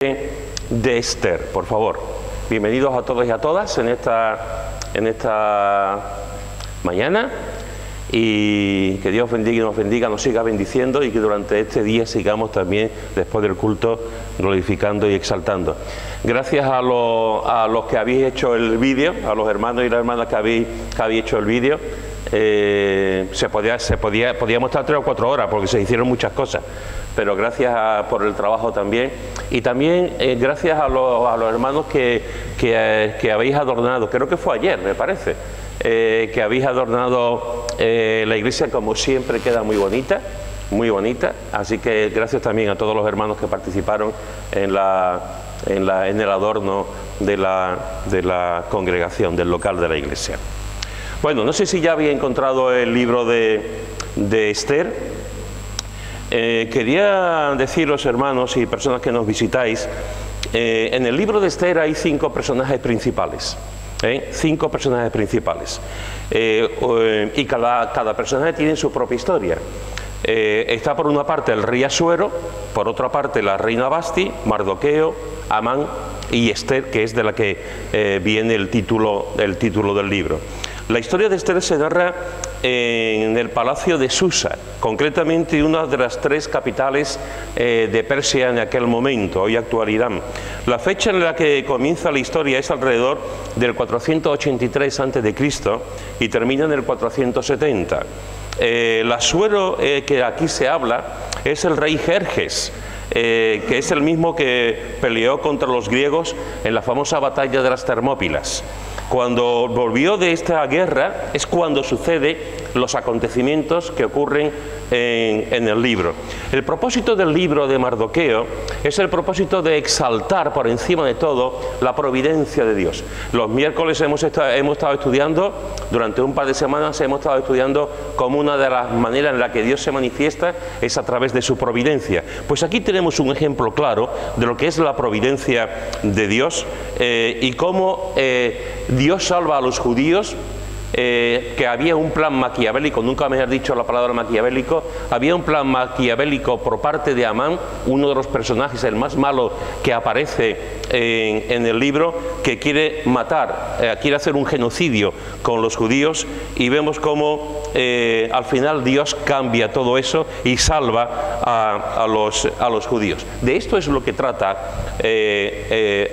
de Esther, por favor. Bienvenidos a todos y a todas en esta mañana, y que Dios bendiga y nos bendiga, nos siga bendiciendo, y que durante este día sigamos también, después del culto, glorificando y exaltando. Gracias a los que habéis hecho el vídeo, a los hermanos y las hermanas que habéis hecho el vídeo. Podíamos estar 3 o 4 horas porque se hicieron muchas cosas, pero gracias por el trabajo también, y también gracias a los hermanos que habéis adornado, creo que fue ayer, me parece, que habéis adornado la iglesia, como siempre queda muy bonita, así que gracias también a todos los hermanos que participaron en el adorno de la congregación, del local de la iglesia. Bueno, no sé si ya había encontrado el libro de Esther. Quería deciros, hermanos y personas que nos visitáis, en el libro de Esther hay 5 personajes principales. 5 personajes principales. Y cada personaje tiene su propia historia. Está por una parte el rey Asuero, por otra parte la reina Vasti, Mardoqueo, Amán y Esther, que es de la que viene el título del libro. La historia de Esther se narra en el palacio de Susa, concretamente una de las 3 capitales de Persia en aquel momento, hoy actual Irán. La fecha en la que comienza la historia es alrededor del 483 a.C. y termina en el 470. El Asuero que aquí se habla es el rey Jerjes, que es el mismo que peleó contra los griegos en la famosa batalla de las Termópilas. Cuando volvió de esta guerra es cuando suceden los acontecimientos que ocurren en el libro. El propósito del libro de Mardoqueo es el propósito de exaltar por encima de todo la providencia de Dios. Los miércoles hemos estado estudiando, durante un par de semanas hemos estado estudiando cómo una de las maneras en la que Dios se manifiesta es a través de su providencia. Pues aquí tenemos un ejemplo claro de lo que es la providencia de Dios, y cómo Dios salva a los judíos. Que había un plan maquiavélico, nunca me has dicho la palabra maquiavélico, había un plan maquiavélico por parte de Amán, uno de los personajes, el más malo que aparece en el libro, que quiere matar, quiere hacer un genocidio con los judíos, y vemos cómo al final Dios cambia todo eso y salva a los judíos. De esto es lo que trata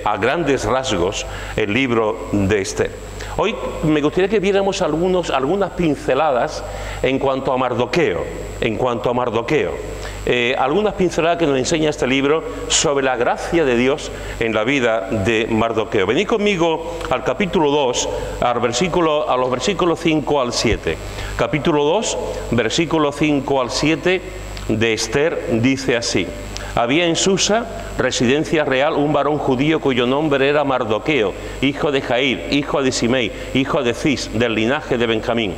a grandes rasgos el libro de Esther. Hoy me gustaría que viéramos algunas pinceladas en cuanto a Mardoqueo. Algunas pinceladas que nos enseña este libro sobre la gracia de Dios en la vida de Mardoqueo. Venid conmigo al capítulo 2, a los versículos 5 al 7. Capítulo 2, versículos 5 al 7 de Esther, dice así: Había en Susa, residencia real, un varón judío cuyo nombre era Mardoqueo, hijo de Jair, hijo de Simei, hijo de Cis, del linaje de Benjamín,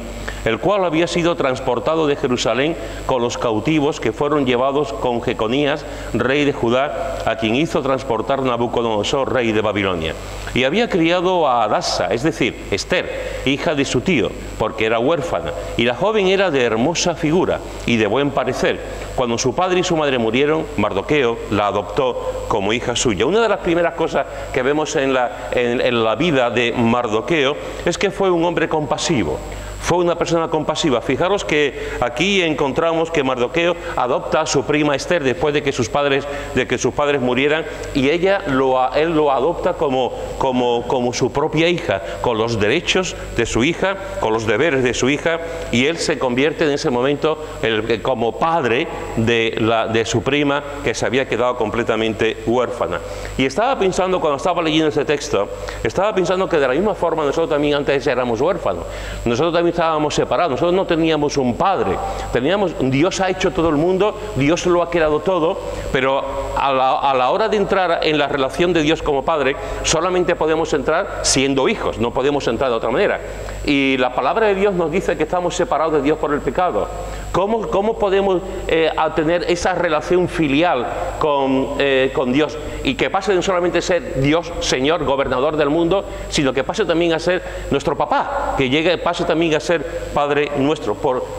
el cual había sido transportado de Jerusalén con los cautivos que fueron llevados con Jeconías, rey de Judá, a quien hizo transportar Nabucodonosor, rey de Babilonia. Y había criado a Hadasa, es decir, Esther, hija de su tío, porque era huérfana, y la joven era de hermosa figura y de buen parecer. Cuando su padre y su madre murieron, Mardoqueo la adoptó como hija suya. Una de las primeras cosas que vemos en la vida de Mardoqueo es que fue un hombre compasivo. Fue una persona compasiva. Fijaros que aquí encontramos que Mardoqueo adopta a su prima Esther después de que sus padres murieran, y él lo adopta como su propia hija, con los derechos de su hija, con los deberes de su hija, y él se convierte en ese momento como padre de su prima, que se había quedado completamente huérfana. Y estaba pensando, cuando estaba leyendo este texto, estaba pensando que de la misma forma nosotros también antes éramos huérfanos. Nosotros también estábamos separados, nosotros no teníamos un padre, Dios ha hecho todo el mundo, Dios lo ha creado todo, pero a la hora de entrar en la relación de Dios como padre, solamente podemos entrar siendo hijos, no podemos entrar de otra manera. Y la palabra de Dios nos dice que estamos separados de Dios por el pecado. ¿Cómo podemos tener esa relación filial con Dios? Y que pase de no solamente ser Dios, Señor, gobernador del mundo, sino que pase también a ser nuestro papá, que pase también a ser Padre nuestro.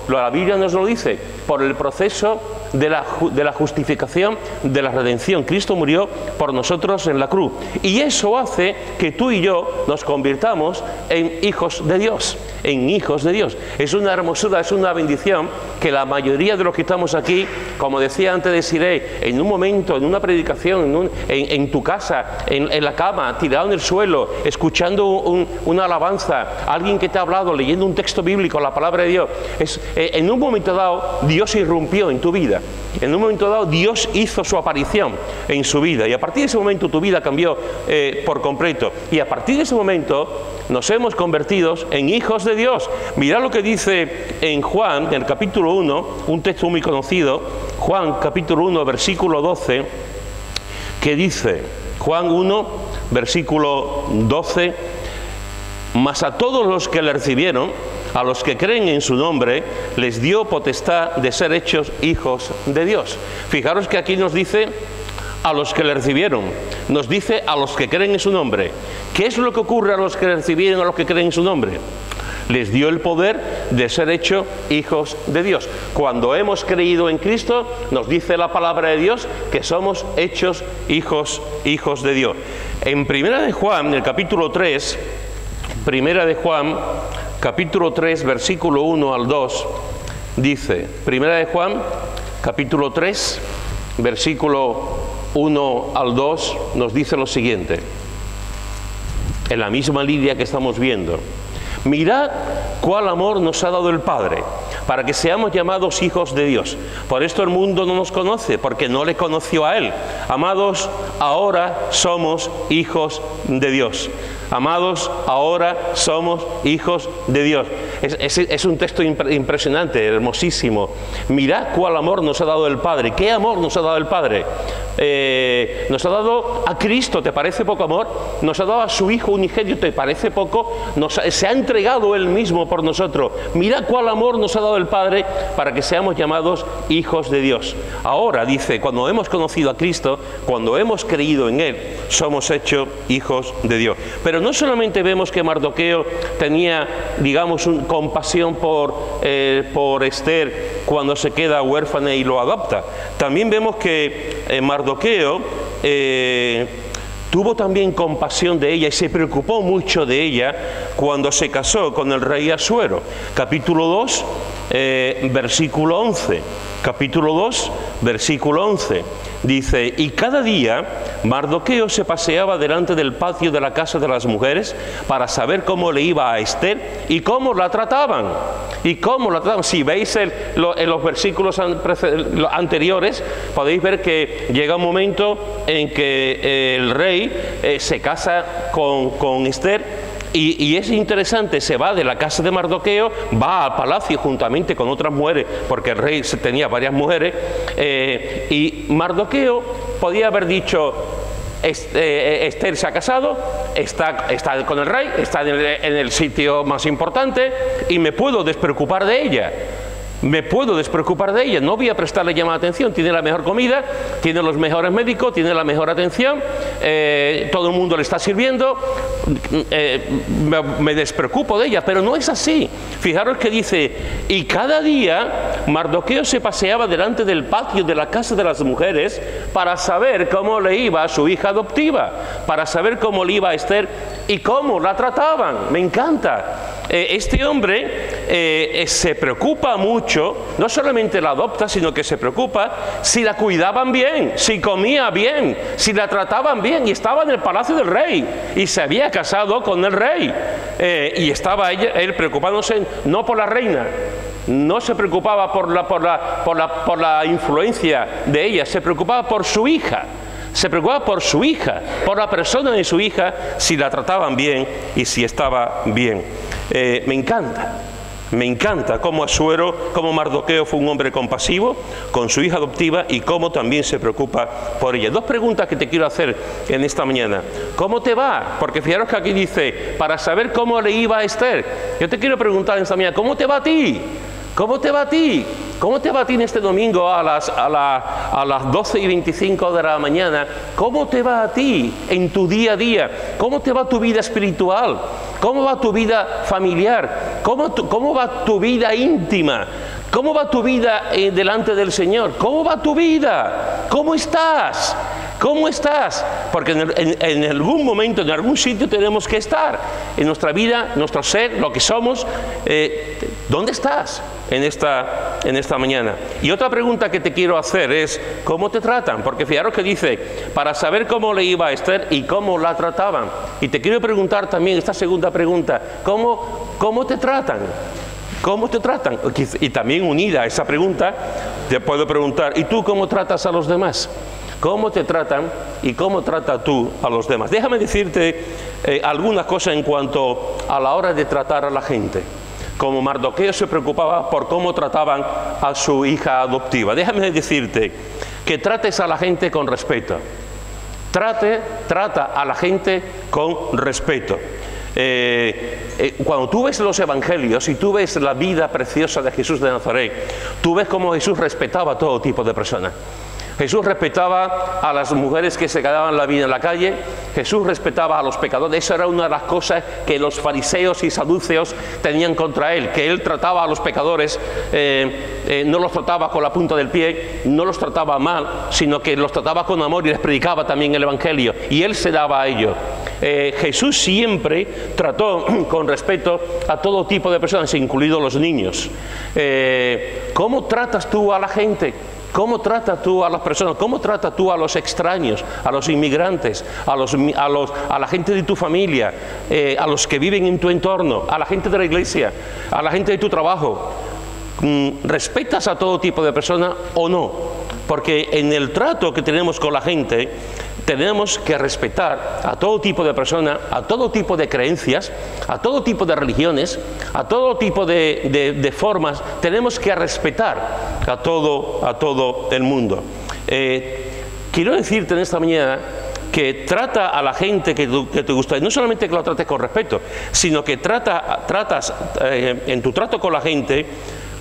La Biblia nos lo dice, por el proceso de la justificación, de la redención. Cristo murió por nosotros en la cruz. Y eso hace que tú y yo nos convirtamos en hijos de Dios. En hijos de Dios. Es una hermosura, es una bendición que la mayoría de los que estamos aquí, como decía antes de Siré, en un momento, en una predicación, en tu casa, en la cama, tirado en el suelo, escuchando una alabanza, alguien que te ha hablado, leyendo un texto bíblico, la palabra de Dios, en un momento dado Dios irrumpió en tu vida. En un momento dado Dios hizo su aparición en su vida y a partir de ese momento tu vida cambió por completo y a partir de ese momento nos hemos convertido en hijos de Dios. Mirad lo que dice en Juan, en el capítulo 1, un texto muy conocido, Juan capítulo 1, versículo 12, que dice, Juan 1, versículo 12, mas a todos los que le recibieron, a los que creen en su nombre, les dio potestad de ser hechos hijos de Dios. Fijaros que aquí nos dice a los que le recibieron, nos dice a los que creen en su nombre. ¿Qué es lo que ocurre a los que le recibieron, a los que creen en su nombre? Les dio el poder de ser hechos hijos de Dios. Cuando hemos creído en Cristo, nos dice la palabra de Dios que somos hechos hijos de Dios. En Primera de Juan, en el capítulo 3, Primera de Juan, capítulo 3, versículo 1 al 2, dice, Primera de Juan, capítulo 3, versículo 1 al 2, nos dice lo siguiente, en la misma línea que estamos viendo. Mirad cuál amor nos ha dado el Padre, para que seamos llamados hijos de Dios. Por esto el mundo no nos conoce, porque no le conoció a Él. Amados, ahora somos hijos de Dios. Amados, ahora somos hijos de Dios. Es un texto impresionante, hermosísimo. Mirad cuál amor nos ha dado el Padre. ¿Qué amor nos ha dado el Padre? Nos ha dado a Cristo, ¿te parece poco amor? Nos ha dado a su Hijo unigénito, ¿te parece poco? Se ha entregado Él mismo por nosotros. Mirad cuál amor nos ha dado el Padre para que seamos llamados hijos de Dios. Ahora, dice, cuando hemos conocido a Cristo, cuando hemos creído en Él, somos hechos hijos de Dios. Pero no solamente vemos que Mardoqueo tenía, digamos, compasión por Esther cuando se queda huérfana y lo adopta. También vemos que Mardoqueo tuvo también compasión de ella y se preocupó mucho de ella cuando se casó con el rey Asuero. Capítulo 2, versículo 11. Capítulo 2, versículo 11. Dice, y cada día Mardoqueo se paseaba delante del patio de la casa de las mujeres para saber cómo le iba a Esther y cómo la trataban. Y cómo la trataban. Si veis en los versículos anteriores, podéis ver que llega un momento en que el rey se casa con Esther. Y es interesante, se va de la casa de Mardoqueo, va al palacio juntamente con otras mujeres, porque el rey tenía varias mujeres, y Mardoqueo podía haber dicho, Esther se ha casado, está con el rey, está en el sitio más importante, y me puedo despreocupar de ella. Me puedo despreocupar de ella, no voy a prestarle llamada atención, tiene la mejor comida, tiene los mejores médicos, tiene la mejor atención, todo el mundo le está sirviendo, me despreocupo de ella, pero no es así. Fijaros que dice, y cada día Mardoqueo se paseaba delante del patio de la casa de las mujeres para saber cómo le iba a su hija adoptiva, para saber cómo le iba a Esther y cómo la trataban. Me encanta. Este hombre se preocupa mucho, no solamente la adopta, sino que se preocupa si la cuidaban bien, si comía bien, si la trataban bien, y estaba en el palacio del rey, y se había casado con el rey, y estaba él preocupándose no por la reina, no se preocupaba por la influencia de ella, se preocupaba por su hija. Se preocupaba por su hija, por la persona de su hija, si la trataban bien y si estaba bien. Me encanta cómo Asuero, cómo Mardoqueo fue un hombre compasivo con su hija adoptiva y cómo también se preocupa por ella. Dos preguntas que te quiero hacer en esta mañana. ¿Cómo te va? Porque fijaros que aquí dice, para saber cómo le iba a Esther. Yo te quiero preguntar en esta mañana, ¿cómo te va a ti? ¿Cómo te va a ti? ¿Cómo te va a ti en este domingo a las 12:25 de la mañana? ¿Cómo te va a ti en tu día a día? ¿Cómo te va tu vida espiritual? ¿Cómo va tu vida familiar? ¿Cómo va tu vida íntima? ¿Cómo va tu vida delante del Señor? ¿Cómo va tu vida? ¿Cómo estás? ¿Cómo estás? Porque en algún momento, en algún sitio tenemos que estar. En nuestra vida, nuestro ser, lo que somos. ¿Dónde estás en esta mañana? Y otra pregunta que te quiero hacer es, ¿cómo te tratan? Porque fijaros que dice, para saber cómo le iba a Esther y cómo la trataban. Y te quiero preguntar también esta segunda pregunta, ¿cómo te tratan? ¿Cómo te tratan? Y también unida a esa pregunta, te puedo preguntar, ¿y tú cómo tratas a los demás? ¿Cómo te tratan y cómo tratas tú a los demás? Déjame decirte algunas cosas en cuanto a la hora de tratar a la gente. Como Mardoqueo se preocupaba por cómo trataban a su hija adoptiva. Déjame decirte que trates a la gente con respeto. Trata a la gente con respeto. Cuando tú ves los evangelios y tú ves la vida preciosa de Jesús de Nazaret, tú ves cómo Jesús respetaba a todo tipo de personas. Jesús respetaba a las mujeres que se quedaban la vida en la calle. Jesús respetaba a los pecadores. Esa era una de las cosas que los fariseos y saduceos tenían contra él, que él trataba a los pecadores, no los trataba con la punta del pie, no los trataba mal, sino que los trataba con amor y les predicaba también el evangelio, y él se daba a ellos. Jesús siempre trató con respeto a todo tipo de personas, incluidos los niños. ¿Cómo tratas tú a la gente? ¿Cómo tratas tú a las personas? ¿Cómo tratas tú a los extraños, a los inmigrantes, a la gente de tu familia, a los que viven en tu entorno, a la gente de la iglesia, a la gente de tu trabajo? ¿Respetas a todo tipo de personas o no? Porque en el trato que tenemos con la gente, tenemos que respetar a todo tipo de personas, a todo tipo de creencias, a todo tipo de religiones, a todo tipo de formas. Tenemos que respetar a todo el mundo. Quiero decirte en esta mañana que trata a la gente que te gusta, y no solamente que lo trates con respeto, sino que tratas en tu trato con la gente,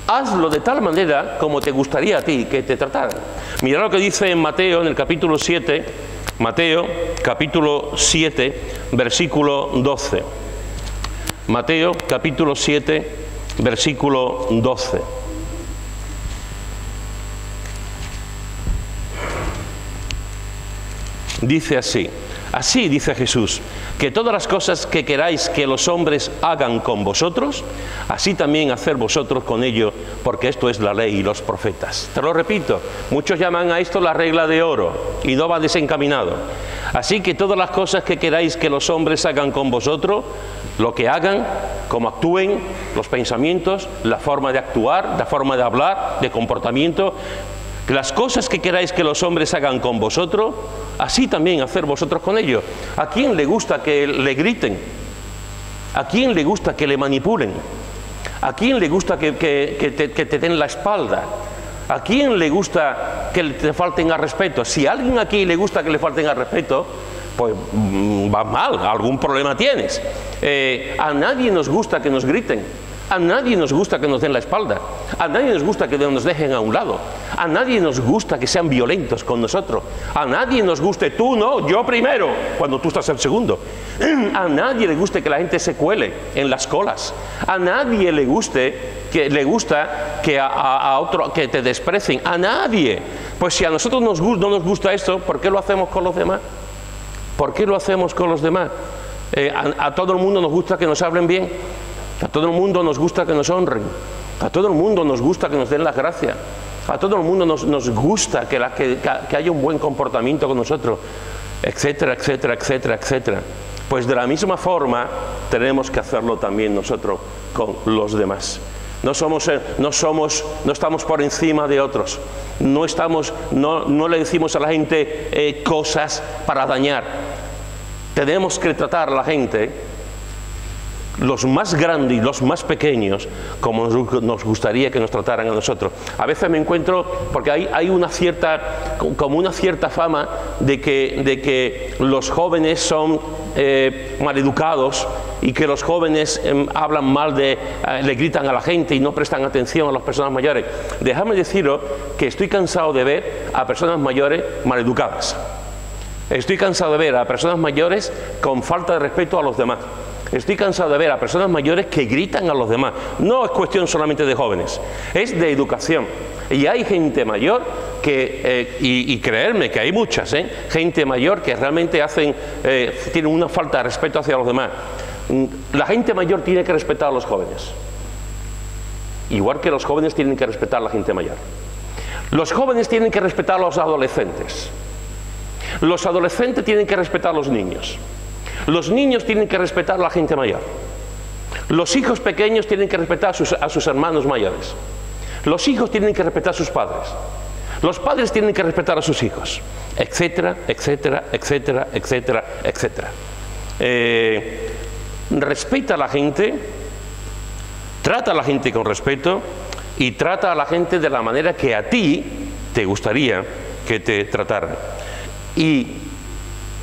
hazlo de tal manera como te gustaría a ti que te trataran. Mira lo que dice en Mateo, en el capítulo 7, Mateo, capítulo 7, versículo 12. Mateo, capítulo 7, versículo 12. Dice así: así dice Jesús, que todas las cosas que queráis que los hombres hagan con vosotros, así también hacer vosotros con ellos, porque esto es la ley y los profetas. Te lo repito, muchos llaman a esto la regla de oro y no va desencaminado. Así que todas las cosas que queráis que los hombres hagan con vosotros, lo que hagan, cómo actúen, los pensamientos, la forma de actuar, la forma de hablar, de comportamiento, que las cosas que queráis que los hombres hagan con vosotros, así también hacer vosotros con ellos. ¿A quién le gusta que le griten? ¿A quién le gusta que le manipulen? ¿A quién le gusta que te den la espalda? ¿A quién le gusta que te falten al respeto? Si a alguien aquí le gusta que le falten al respeto, pues va mal, algún problema tienes. A nadie nos gusta que nos griten. A nadie nos gusta que nos den la espalda. A nadie nos gusta que nos dejen a un lado. A nadie nos gusta que sean violentos con nosotros. A nadie nos guste, tú no, yo primero, cuando tú estás el segundo. A nadie le guste que la gente se cuele en las colas. A nadie le gusta que a otro que te desprecien. A nadie. Pues si a nosotros no nos gusta esto, ¿por qué lo hacemos con los demás? ¿Por qué lo hacemos con los demás? A todo el mundo nos gusta que nos hablen bien. A todo el mundo nos gusta que nos honren. A todo el mundo nos gusta que nos den las gracias. A todo el mundo nos gusta que haya un buen comportamiento con nosotros, etcétera, etcétera, etcétera, etcétera. Pues de la misma forma tenemos que hacerlo también nosotros con los demás. No estamos por encima de otros. No le decimos a la gente cosas para dañar. Tenemos que tratar a la gente, los más grandes y los más pequeños, como nos gustaría que nos trataran a nosotros. A veces me encuentro, porque hay una cierta fama de que los jóvenes son maleducados y que los jóvenes hablan mal le gritan a la gente y no prestan atención a las personas mayores. Déjame deciros que estoy cansado de ver a personas mayores maleducadas. Estoy cansado de ver a personas mayores con falta de respeto a los demás. Estoy cansado de ver a personas mayores que gritan a los demás. No es cuestión solamente de jóvenes, es de educación. Y hay gente mayor que, y creerme que hay muchas, gente mayor que realmente tienen una falta de respeto hacia los demás. La gente mayor tiene que respetar a los jóvenes, igual que los jóvenes tienen que respetar a la gente mayor. Los jóvenes tienen que respetar a los adolescentes. Los adolescentes tienen que respetar a los niños. Los niños tienen que respetar a la gente mayor. Los hijos pequeños tienen que respetar a sus hermanos mayores. Los hijos tienen que respetar a sus padres. Los padres tienen que respetar a sus hijos, etcétera, etcétera, etcétera, etcétera, etcétera. Respeta a la gente, trata a la gente con respeto y trata a la gente de la manera que a ti te gustaría que te trataran. Y,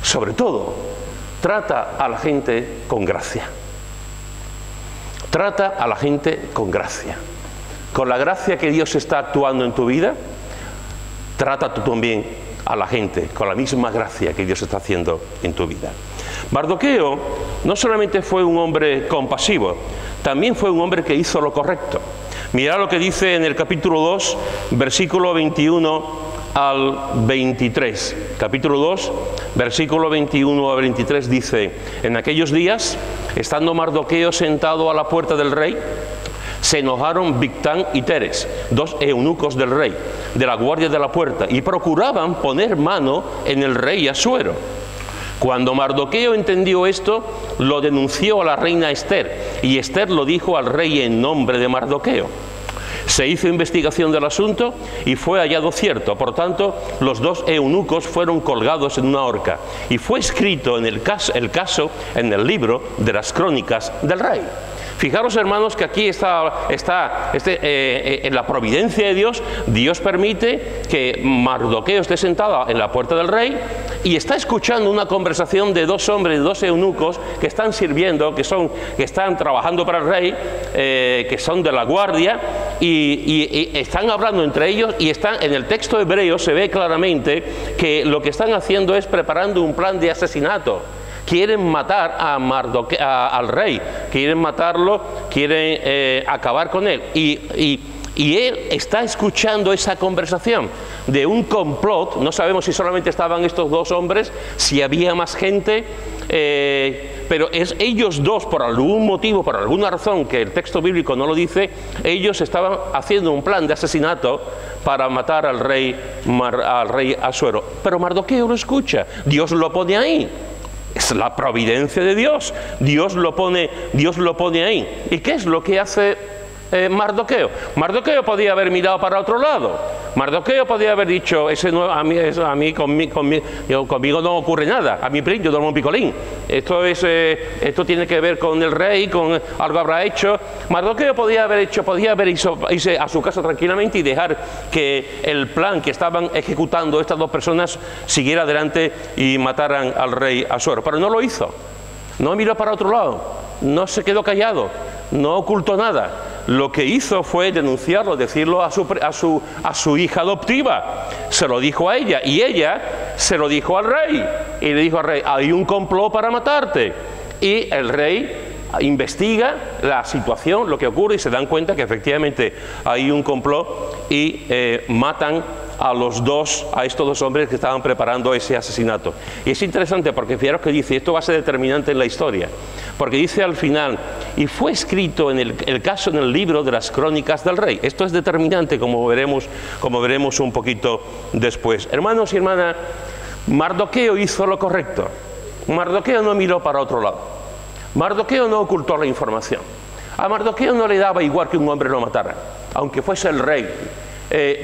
sobre todo, trata a la gente con gracia. Trata a la gente con gracia. Con la gracia que Dios está actuando en tu vida, trata tú también a la gente con la misma gracia que Dios está haciendo en tu vida. Mardoqueo no solamente fue un hombre compasivo, también fue un hombre que hizo lo correcto. Mirad lo que dice en el capítulo 2, versículo 21 al 23. Capítulo 2, versículo 21 al 23 dice: en aquellos días, estando Mardoqueo sentado a la puerta del rey, se enojaron Bigtán y Teres, dos eunucos del rey, de la guardia de la puerta, y procuraban poner mano en el rey Asuero. Cuando Mardoqueo entendió esto, lo denunció a la reina Ester, y Ester lo dijo al rey en nombre de Mardoqueo. Se hizo investigación del asunto y fue hallado cierto. Por tanto, los dos eunucos fueron colgados en una horca, y fue escrito en el caso en el libro de las crónicas del rey. Fijaros, hermanos, que aquí en la providencia de Dios, Dios permite que Mardoqueo esté sentado en la puerta del rey y está escuchando una conversación de dos hombres, dos eunucos que están sirviendo, que están trabajando para el rey, que son de la guardia, y están hablando entre ellos, y en el texto hebreo se ve claramente que lo que están haciendo es preparando un plan de asesinato. Quieren matar al rey, quieren matarlo, quieren acabar con él. Y él está escuchando esa conversación de un complot. No sabemos si solamente estaban estos dos hombres, si había más gente, pero ellos dos, por algún motivo, por alguna razón que el texto bíblico no lo dice, ellos estaban haciendo un plan de asesinato para matar al rey Asuero. Pero Mardoqueo lo escucha, Dios lo pone ahí. Es la providencia de Dios. Dios lo pone ahí. ¿Y qué es lo que hace Mardoqueo? Mardoqueo podía haber mirado para otro lado. Mardoqueo podía haber dicho: conmigo no ocurre nada. A mí yo duermo un picolín. Esto tiene que ver con el rey, con algo habrá hecho. Mardoqueo podía irse a su casa tranquilamente y dejar que el plan que estaban ejecutando estas dos personas siguiera adelante y mataran al rey Asuero. Pero no lo hizo. No miró para otro lado. No se quedó callado. No ocultó nada. Lo que hizo fue denunciarlo, decirlo a su hija adoptiva. Se lo dijo a ella, y ella se lo dijo al rey. Y le dijo al rey: hay un complot para matarte. Y el rey investiga la situación, lo que ocurre, y se dan cuenta que efectivamente hay un complot, y matan a estos dos hombres que estaban preparando ese asesinato. Y es interesante porque fijaros que dice, esto va a ser determinante en la historia, porque dice al final: y fue escrito en el caso en el libro de las crónicas del rey. Esto es determinante, como veremos un poquito después. Hermanos y hermanas, Mardoqueo hizo lo correcto. Mardoqueo no miró para otro lado. Mardoqueo no ocultó la información. A Mardoqueo no le daba igual que un hombre lo matara, aunque fuese el rey.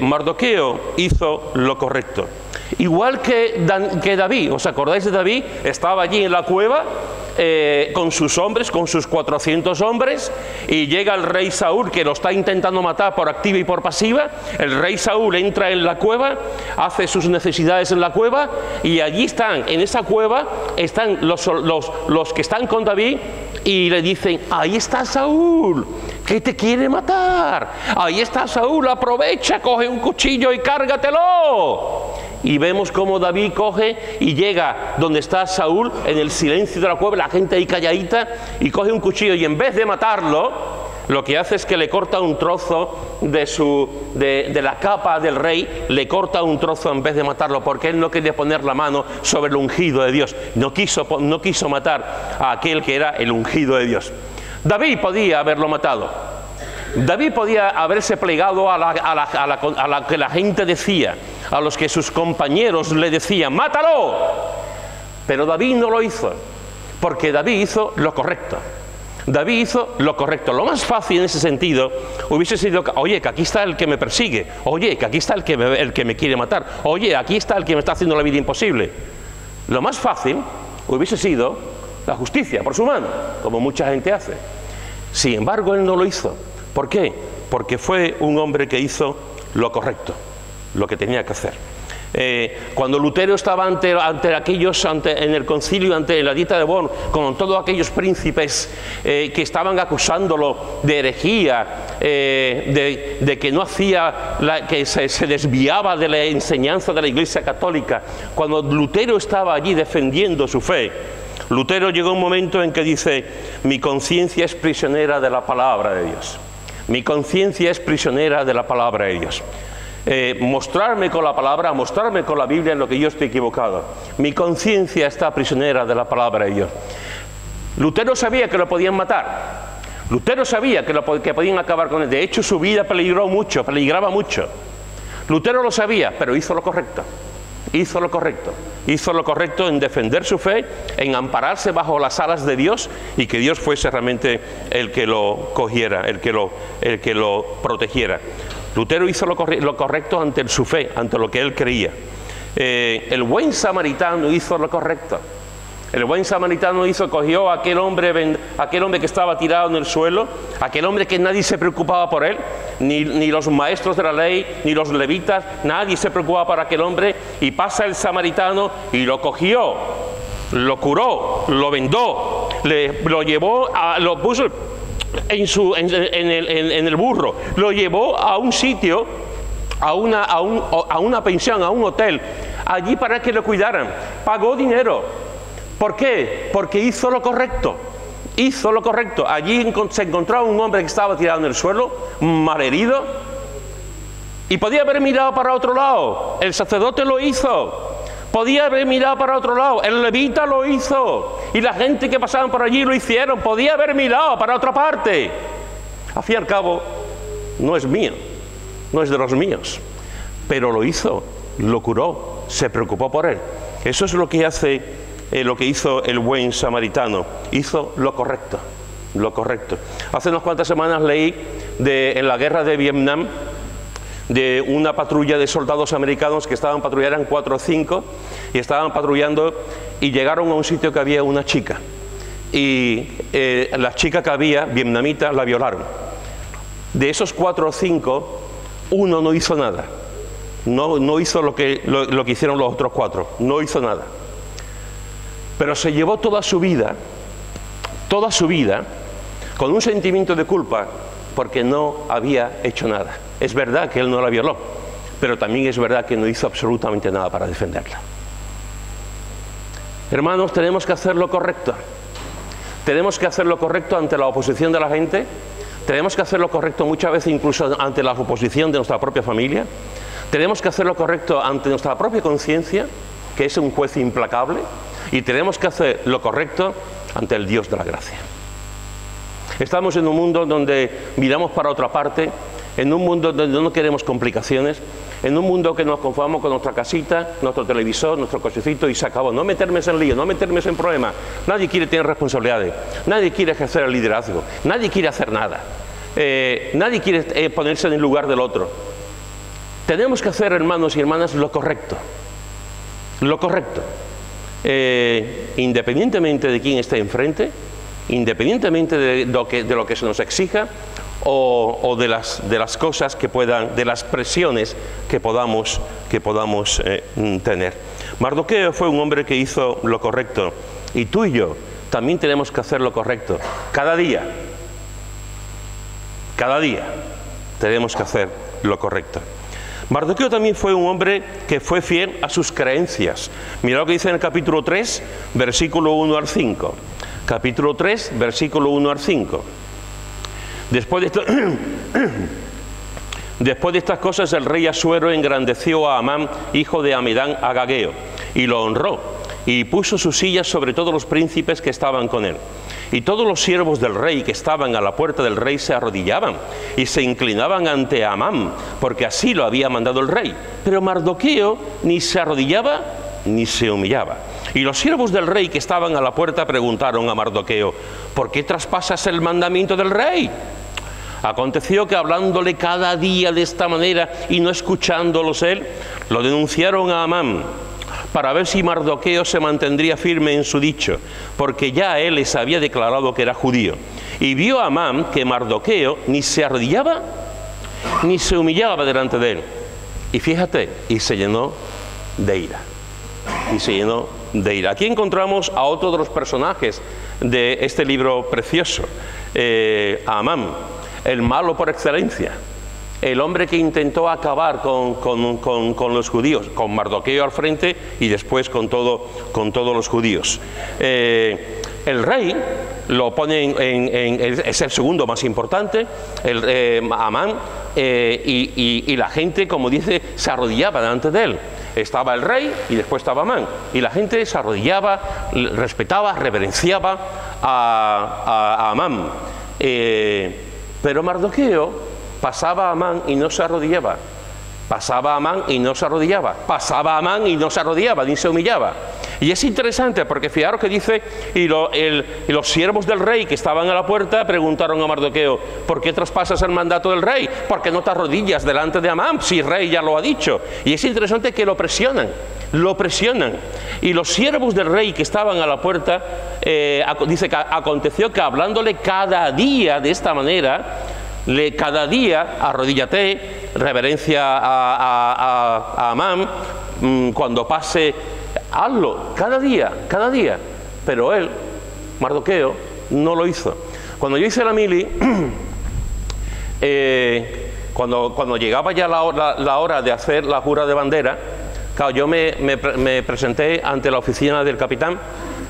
Mardoqueo hizo lo correcto. Igual que David. ¿Os acordáis de David? Estaba allí en la cueva con sus hombres, con sus 400 hombres, y llega el rey Saúl, que lo está intentando matar por activa y por pasiva. El rey Saúl entra en la cueva, hace sus necesidades en la cueva, y allí están, en esa cueva están los que están con David, y le dicen: ahí está Saúl, que te quiere matar. Ahí está Saúl, aprovecha, coge un cuchillo y cárgatelo. y vemos cómo David coge y llega donde está Saúl, en el silencio de la cueva, la gente ahí calladita, y coge un cuchillo y en vez de matarlo, lo que hace es que le corta un trozo de la capa del rey, le corta un trozo en vez de matarlo, porque él no quería poner la mano sobre el ungido de Dios, no quiso matar a aquel que era el ungido de Dios. David podía haberlo matado. David podía haberse plegado a la que la gente decía, a los que sus compañeros le decían, ¡mátalo! Pero David no lo hizo, porque David hizo lo correcto. David hizo lo correcto. Lo más fácil en ese sentido hubiese sido, oye, que aquí está el que me persigue, oye, que aquí está el que me quiere matar, oye, aquí está el que me está haciendo la vida imposible. Lo más fácil hubiese sido la justicia por su mano, como mucha gente hace. Sin embargo, él no lo hizo. ¿Por qué? Porque fue un hombre que hizo lo correcto, lo que tenía que hacer. Cuando Lutero estaba en el concilio, ante la dieta de Bonn, con todos aquellos príncipes que estaban acusándolo de herejía, de que no hacía, que se desviaba de la enseñanza de la Iglesia Católica, cuando Lutero estaba allí defendiendo su fe, Lutero llegó a un momento en que dice, mi conciencia es prisionera de la palabra de Dios. Mi conciencia es prisionera de la palabra de Dios. Mostrarme con la palabra, mostrarme con la Biblia en lo que yo estoy equivocado. Mi conciencia está prisionera de la palabra de Dios. Lutero sabía que lo podían matar. Lutero sabía que podían acabar con él. De hecho, su vida peligraba mucho. Lutero lo sabía, pero hizo lo correcto. Hizo lo correcto en defender su fe, en ampararse bajo las alas de Dios y que Dios fuese realmente el que lo cogiera, el que lo protegiera. Lutero hizo lo correcto ante su fe, ante lo que él creía. El buen samaritano hizo lo correcto. El buen samaritano cogió a aquel hombre que estaba tirado en el suelo, aquel hombre que nadie se preocupaba por él, ni los maestros de la ley, ni los levitas, nadie se preocupaba por aquel hombre, y pasa el samaritano y lo cogió, lo curó, lo vendó, lo llevó, lo puso en el burro, lo llevó a un sitio, a una pensión, a un hotel, allí para que lo cuidaran, pagó dinero. ¿Por qué? Porque hizo lo correcto. Hizo lo correcto. Allí se encontraba un hombre que estaba tirado en el suelo, malherido, y podía haber mirado para otro lado. El sacerdote lo hizo. Podía haber mirado para otro lado. El levita lo hizo. Y la gente que pasaban por allí lo hicieron. Podía haber mirado para otra parte. Al fin y al cabo, no es mío. No es de los míos. Pero lo hizo. Lo curó. Se preocupó por él. Eso es lo que hizo el buen samaritano. Hizo lo correcto. Lo correcto. Hace unas cuantas semanas leí en la guerra de Vietnam, de una patrulla de soldados americanos que estaban patrullando, eran 4 o 5, y estaban patrullando y llegaron a un sitio que había una chica. Y la chica que había, vietnamita, la violaron. De esos 4 o 5, uno no hizo nada. No hizo lo que hicieron los otros 4. No hizo nada. Pero se llevó toda su vida, con un sentimiento de culpa, porque no había hecho nada. Es verdad que él no la violó, pero también es verdad que no hizo absolutamente nada para defenderla. Hermanos, tenemos que hacer lo correcto. Tenemos que hacer lo correcto ante la oposición de la gente. Tenemos que hacer lo correcto muchas veces incluso ante la oposición de nuestra propia familia. Tenemos que hacer lo correcto ante nuestra propia conciencia, que es un juez implacable. Y tenemos que hacer lo correcto ante el Dios de la gracia. Estamos en un mundo donde miramos para otra parte, en un mundo donde no queremos complicaciones, en un mundo que nos conformamos con nuestra casita, nuestro televisor, nuestro cochecito y se acabó. No meterme en lío, no meterme en problemas. Nadie quiere tener responsabilidades, nadie quiere ejercer el liderazgo, nadie quiere hacer nada, nadie quiere ponerse en el lugar del otro. Tenemos que hacer, hermanos y hermanas, lo correcto. Lo correcto. Independientemente de quién esté enfrente, independientemente de lo que se nos exija o de las cosas que puedan, de las presiones que podamos tener. Mardoqueo fue un hombre que hizo lo correcto, y tú y yo también tenemos que hacer lo correcto cada día tenemos que hacer lo correcto. Mardoqueo también fue un hombre que fue fiel a sus creencias. Mira lo que dice en el capítulo 3, versículo 1 al 5. Capítulo 3, versículo 1 al 5. Después de estas cosas, el rey Asuero engrandeció a Amán, hijo de Amedán Agageo, y lo honró, y puso su silla sobre todos los príncipes que estaban con él. Y todos los siervos del rey que estaban a la puerta del rey se arrodillaban y se inclinaban ante Amán, porque así lo había mandado el rey. Pero Mardoqueo ni se arrodillaba ni se humillaba. Y los siervos del rey que estaban a la puerta preguntaron a Mardoqueo: ¿por qué traspasas el mandamiento del rey? Aconteció que hablándole cada día de esta manera y no escuchándolos él, lo denunciaron a Amán, para ver si Mardoqueo se mantendría firme en su dicho, porque ya él les había declarado que era judío. Y vio a Amán que Mardoqueo ni se arrodillaba ni se humillaba delante de él. Y fíjate, y se llenó de ira. Y se llenó de ira. Aquí encontramos a otro de los personajes de este libro precioso, a Amán, el malo por excelencia. El hombre que intentó acabar con los judíos, con Mardoqueo al frente y después con todos los judíos. El rey lo pone es el segundo más importante, Amán, y la gente, como dice, se arrodillaba delante de él. Estaba el rey y después estaba Amán, y la gente se arrodillaba, respetaba, reverenciaba a Amán. Pero Mardoqueo pasaba a Amán y no se arrodillaba. Pasaba a Amán y no se arrodillaba. Pasaba a Amán y no se arrodillaba, ni se humillaba. Y es interesante porque fijaros que dice, y los siervos del rey que estaban a la puerta preguntaron a Mardoqueo: ¿por qué traspasas el mandato del rey? ¿Por qué no te arrodillas delante de Amán si el rey ya lo ha dicho? Y es interesante que lo presionan. Y los siervos del rey que estaban a la puerta, dice que aconteció que hablándole cada día de esta manera, cada día arrodíllate, reverencia a Amán, cuando pase, hazlo, cada día. Pero él, Mardoqueo, no lo hizo. Cuando yo hice la mili, cuando llegaba ya la hora de hacer la jura de bandera, claro, yo me presenté ante la oficina del capitán.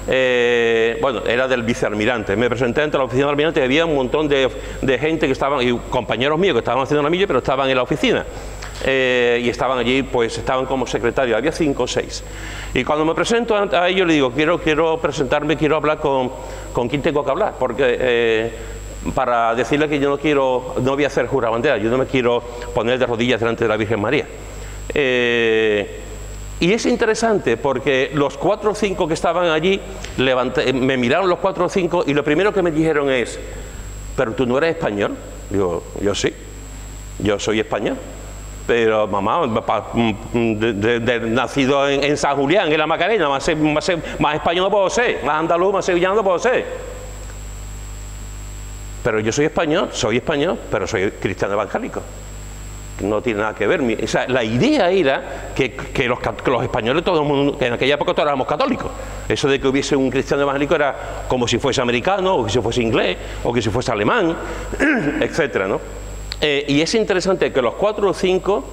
Bueno, era del vicealmirante. Me presenté ante la oficina del almirante y había un montón de gente que estaban, y compañeros míos que estaban haciendo la milla, pero estaban en la oficina. Y estaban allí, pues estaban como secretarios, había 5 o 6. Y cuando me presento a ellos, le digo: quiero presentarme, quiero hablar con quién tengo que hablar, porque para decirle que yo no voy a hacer jurabandera, yo no me quiero poner de rodillas delante de la Virgen María. Y es interesante porque los 4 o 5 que estaban allí me miraron los 4 o 5 y lo primero que me dijeron es: ¿pero tú no eres español? Digo: yo sí, yo soy español, pero mamá, nacido en San Julián, en la Macarena, más español no puedo ser, más andaluz, más sevillano no puedo ser. Pero yo soy español, pero soy cristiano evangélico. No tiene nada que ver. O sea, la idea era que los españoles, todo el mundo, que en aquella época todos éramos católicos. Eso de que hubiese un cristiano evangélico era como si fuese americano, o que si fuese inglés, o que si fuese alemán, etcétera, ¿no? Y es interesante que los 4 o 5,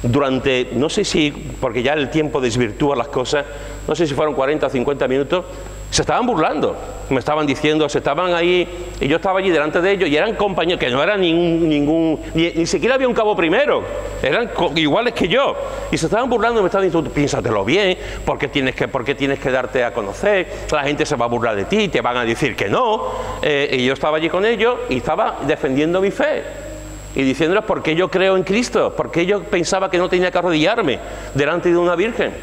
durante, no sé si, porque ya el tiempo desvirtúa las cosas, no sé si fueron 40 o 50 minutos, se estaban burlando, me estaban diciendo, se estaban ahí, y yo estaba allí delante de ellos, y eran compañeros, que no eran ni siquiera había un cabo primero, eran iguales que yo, y se estaban burlando y me estaban diciendo: piénsatelo bien, porque tienes que darte a conocer, la gente se va a burlar de ti, te van a decir que no, y yo estaba allí con ellos, y estaba defendiendo mi fe, y diciéndoles por qué yo creo en Cristo, porque yo pensaba que no tenía que arrodillarme delante de una virgen.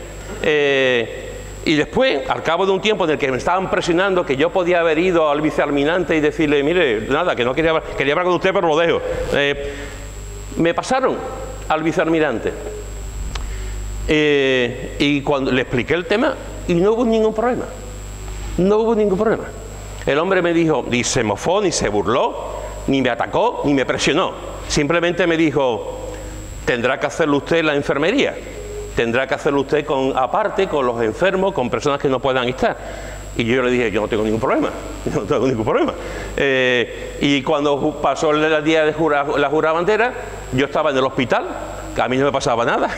Y después, al cabo de un tiempo en el que me estaban presionando, que yo podía haber ido al vicealmirante y decirle: mire, nada, que no quería hablar con usted, pero lo dejo. Me pasaron al vicealmirante. Y cuando le expliqué el tema, y no hubo ningún problema. No hubo ningún problema. El hombre me dijo, ni se mofó, ni se burló, ni me atacó, ni me presionó. Simplemente me dijo: tendrá que hacerlo usted en la enfermería. Tendrá que hacerlo usted aparte, con los enfermos, con personas que no puedan estar. Y yo le dije: yo no tengo ningún problema, yo no tengo ningún problema. Y cuando pasó el día de la jurabandera, yo estaba en el hospital, a mí no me pasaba nada,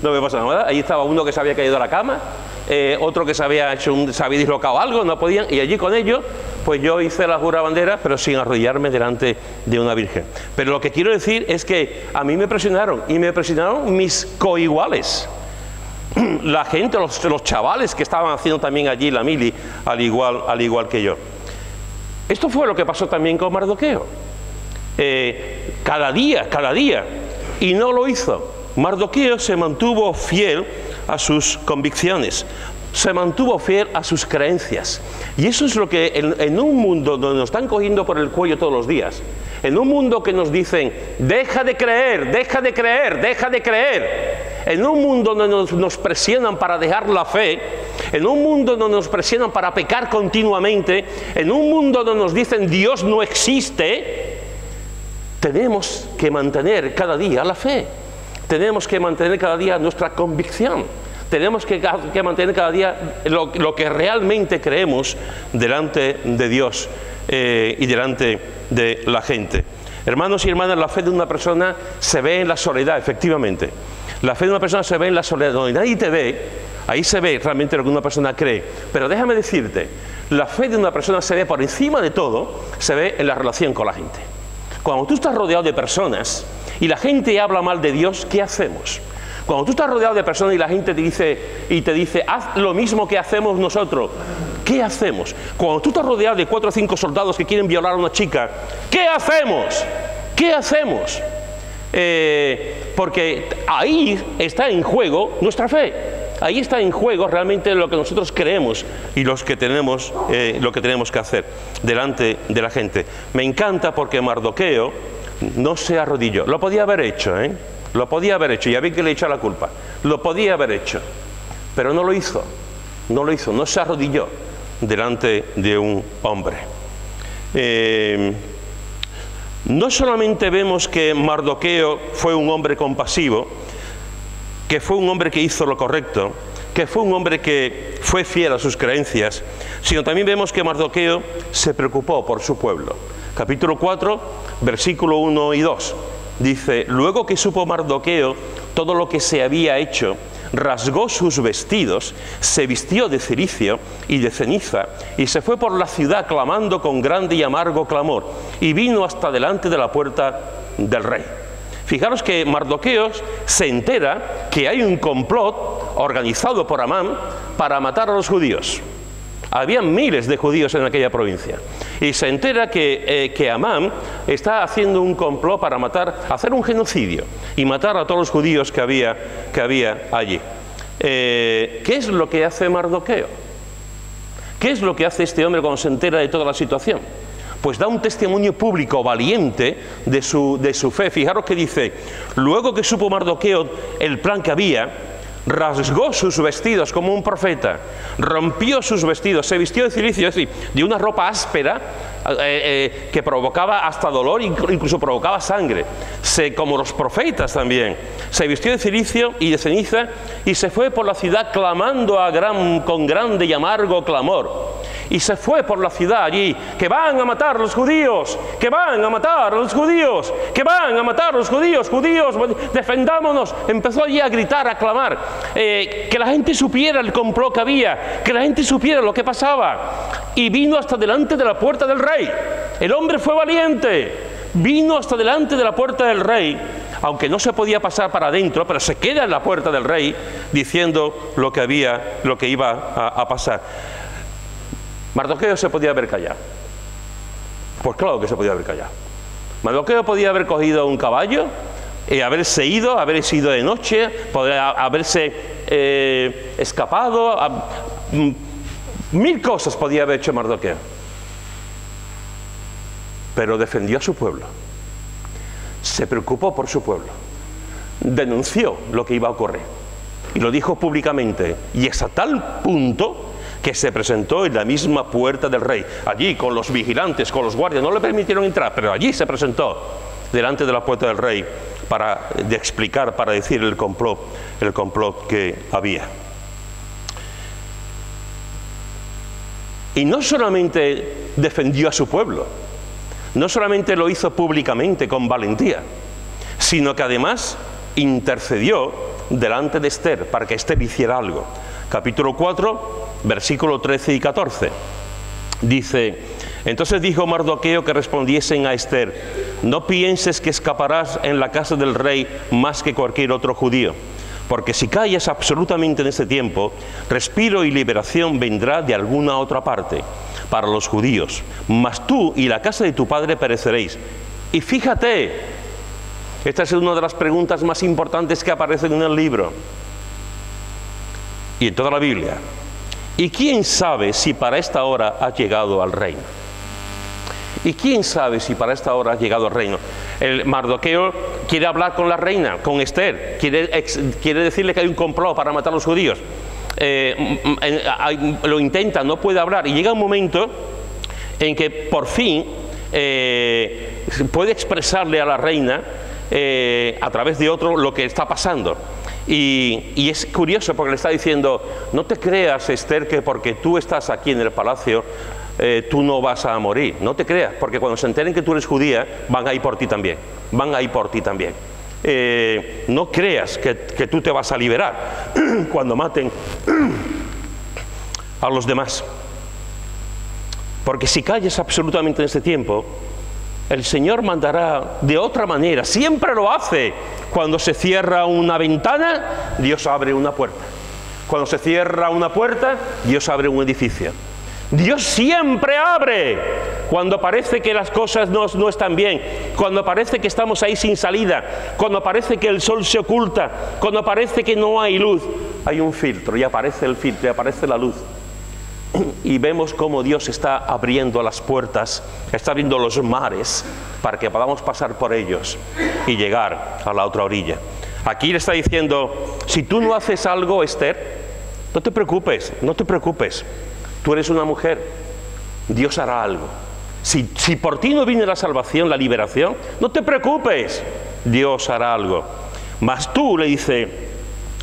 no me pasaba nada. Ahí estaba uno que se había caído a la cama, otro que se había dislocado algo, no podían, y allí con ellos, pues yo hice la jura bandera, pero sin arrodillarme delante de una virgen. Pero lo que quiero decir es que a mí me presionaron, y me presionaron mis coiguales. La gente, los chavales que estaban haciendo también allí la mili, al igual que yo. Esto fue lo que pasó también con Mardoqueo. Cada día, y no lo hizo. Mardoqueo se mantuvo fiel a sus convicciones, se mantuvo fiel a sus creencias. Y eso es lo que en un mundo donde nos están cogiendo por el cuello todos los días, en un mundo que nos dicen, deja de creer, deja de creer, deja de creer, en un mundo donde nos presionan para dejar la fe, en un mundo donde nos presionan para pecar continuamente, en un mundo donde nos dicen Dios no existe, tenemos que mantener cada día la fe, tenemos que mantener cada día nuestra convicción, tenemos que mantener cada día lo que realmente creemos delante de Dios y delante de la gente. Hermanos y hermanas, la fe de una persona se ve en la soledad, efectivamente. La fe de una persona se ve en la soledad, donde nadie te ve, ahí se ve realmente lo que una persona cree. Pero déjame decirte, la fe de una persona se ve por encima de todo, se ve en la relación con la gente. Cuando tú estás rodeado de personas y la gente habla mal de Dios, ¿qué hacemos? Cuando tú estás rodeado de personas y la gente te dice, haz lo mismo que hacemos nosotros, ¿qué hacemos? Cuando tú estás rodeado de 4 o 5 soldados que quieren violar a una chica, ¿qué hacemos? ¿Qué hacemos? Porque ahí está en juego nuestra fe. Ahí está en juego realmente lo que nosotros creemos y lo que tenemos que hacer delante de la gente. Me encanta porque Mardoqueo no se arrodilló. Lo podía haber hecho, lo podía haber hecho. Ya vi que le echa la culpa. Lo podía haber hecho, pero no lo hizo. No se arrodilló delante de un hombre. No solamente vemos que Mardoqueo fue un hombre compasivo, que fue un hombre que hizo lo correcto, que fue un hombre que fue fiel a sus creencias, sino también vemos que Mardoqueo se preocupó por su pueblo. Capítulo 4, versículo 1 y 2, dice, luego que supo Mardoqueo todo lo que se había hecho, rasgó sus vestidos, se vistió de cilicio y de ceniza, y se fue por la ciudad clamando con grande y amargo clamor, y vino hasta delante de la puerta del rey. Fijaros que Mardoqueo se entera que hay un complot organizado por Amán para matar a los judíos. Había miles de judíos en aquella provincia. Y se entera que Amán está haciendo un complot para hacer un genocidio y matar a todos los judíos que había allí. ¿Qué es lo que hace Mardoqueo? ¿Qué es lo que hace este hombre cuando se entera de toda la situación? Pues da un testimonio público valiente de su fe. Fijaros que dice, luego que supo Mardoqueo el plan que había, rasgó sus vestidos como un profeta, rompió sus vestidos, se vistió de cilicio, es decir, de una ropa áspera que provocaba hasta dolor, incluso provocaba sangre, como los profetas también, se vistió de cilicio y de ceniza y se fue por la ciudad clamando con grande y amargo clamor. Y se fue por la ciudad allí, que van a matar a los judíos, que van a matar a los judíos, que van a matar a los judíos, judíos, defendámonos. Empezó allí a gritar, a clamar, que la gente supiera el complot que había, que la gente supiera lo que pasaba. Y vino hasta delante de la puerta del rey. El hombre fue valiente, vino hasta delante de la puerta del rey, aunque no se podía pasar para adentro, pero se queda en la puerta del rey diciendo lo que iba a pasar. Mardoqueo se podía haber callado. Pues claro que se podía haber callado. Mardoqueo podía haber cogido un caballo y haberse ido de noche, podría haberse escapado. Mil cosas podía haber hecho Mardoqueo. Pero defendió a su pueblo. Se preocupó por su pueblo. Denunció lo que iba a ocurrir. Y lo dijo públicamente. Y es a tal punto que se presentó en la misma puerta del rey, allí con los vigilantes, con los guardias, no le permitieron entrar, pero allí se presentó delante de la puerta del rey para decir el complot que había. Y no solamente defendió a su pueblo, no solamente lo hizo públicamente con valentía, sino que además intercedió delante de Esther para que Esther hiciera algo. Capítulo 4, versículos 13 y 14. Dice: entonces dijo Mardoqueo que respondiesen a Esther: no pienses que escaparás en la casa del rey más que cualquier otro judío, porque si callas absolutamente en este tiempo, respiro y liberación vendrá de alguna otra parte para los judíos, mas tú y la casa de tu padre pereceréis. Y fíjate, esta es una de las preguntas más importantes que aparecen en el libro y en toda la Biblia. ¿Y quién sabe si para esta hora has llegado al reino? ¿Y quién sabe si para esta hora has llegado al reino? El Mardoqueo quiere hablar con la reina, con Esther, quiere decirle que hay un complot para matar a los judíos. Lo intenta, no puede hablar, y llega un momento en que por fin puede expresarle a la reina a través de otro lo que está pasando. Y es curioso porque le está diciendo: no te creas, Esther, que porque tú estás aquí en el palacio tú no vas a morir. No te creas, porque cuando se enteren que tú eres judía van a ir por ti también, van a ir por ti también. No creas que tú te vas a liberar cuando maten a los demás, porque si calles absolutamente en este tiempo, el Señor mandará de otra manera. Siempre lo hace. Cuando se cierra una ventana, Dios abre una puerta. Cuando se cierra una puerta, Dios abre un edificio. Dios siempre abre cuando parece que las cosas no están bien, cuando parece que estamos ahí sin salida, cuando parece que el sol se oculta, cuando parece que no hay luz. Hay un filtro y aparece el filtro y aparece la luz. Y vemos cómo Dios está abriendo las puertas, está abriendo los mares para que podamos pasar por ellos y llegar a la otra orilla. Aquí le está diciendo: si tú no haces algo, Esther, no te preocupes, no te preocupes. Tú eres una mujer, Dios hará algo. Si por ti no viene la salvación, la liberación, no te preocupes, Dios hará algo. Mas tú, le dice,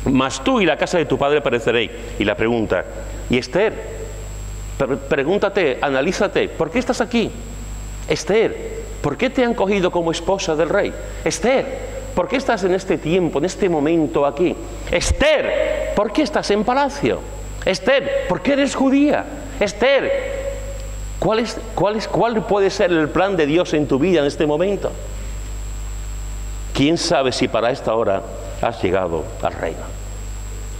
mas tú y la casa de tu padre pereceréis. Y la pregunta: y Esther, pregúntate, analízate, ¿por qué estás aquí? Esther, ¿por qué te han cogido como esposa del rey? Esther, ¿por qué estás en este tiempo, en este momento aquí? Esther, ¿por qué estás en palacio? Esther, ¿por qué eres judía? Esther, ¿cuál puede ser el plan de Dios en tu vida en este momento? ¿Quién sabe si para esta hora has llegado al reino?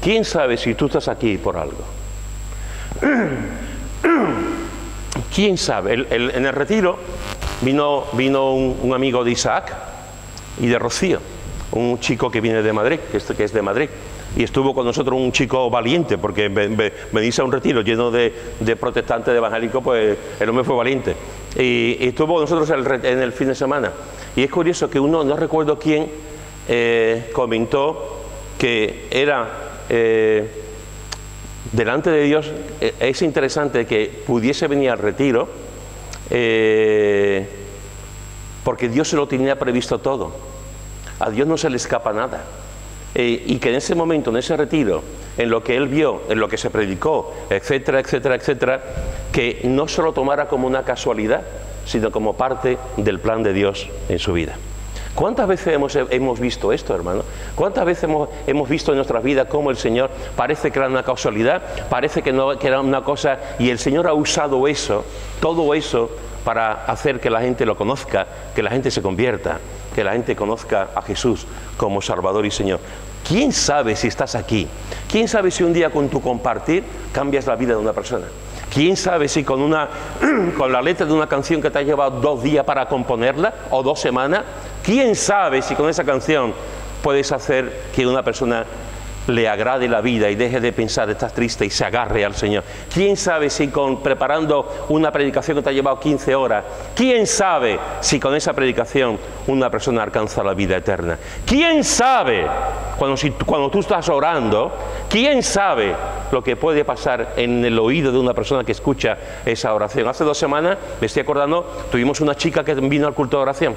¿Quién sabe si tú estás aquí por algo? ¿Quién sabe? En el retiro vino un amigo de Isaac y de Rocío, un chico que viene de Madrid, que es de Madrid. Y estuvo con nosotros un chico valiente, porque venirse a un retiro lleno de protestantes, de evangélicos, pues el hombre fue valiente. Y estuvo con nosotros en el fin de semana. Y es curioso que uno, no recuerdo quién, comentó que era, delante de Dios, es interesante que pudiese venir al retiro, porque Dios se lo tenía previsto todo. A Dios no se le escapa nada. Y que en ese momento, en ese retiro, en lo que él vio, en lo que se predicó, etcétera, etcétera, etcétera, que no se lo tomara como una casualidad, sino como parte del plan de Dios en su vida. ¿Cuántas veces hemos visto esto, hermano? ¿Cuántas veces hemos visto en nuestras vidas cómo el Señor parece que era una casualidad, parece que era una cosa, y el Señor ha usado eso, todo eso, para hacer que la gente lo conozca, que la gente se convierta, que la gente conozca a Jesús como Salvador y Señor? ¿Quién sabe si estás aquí? ¿Quién sabe si un día con tu compartir cambias la vida de una persona? ¿Quién sabe si con la letra de una canción que te ha llevado 2 días para componerla o 2 semanas, quién sabe si con esa canción puedes hacer que una persona le agrade la vida y deje de pensar estás triste y se agarre al Señor? ¿Quién sabe si preparando una predicación que te ha llevado 15 horas, quién sabe si con esa predicación una persona alcanza la vida eterna? ¿Quién sabe cuando tú estás orando, quién sabe lo que puede pasar en el oído de una persona que escucha esa oración? Hace 2 semanas, me estoy acordando, tuvimos una chica que vino al culto de oración,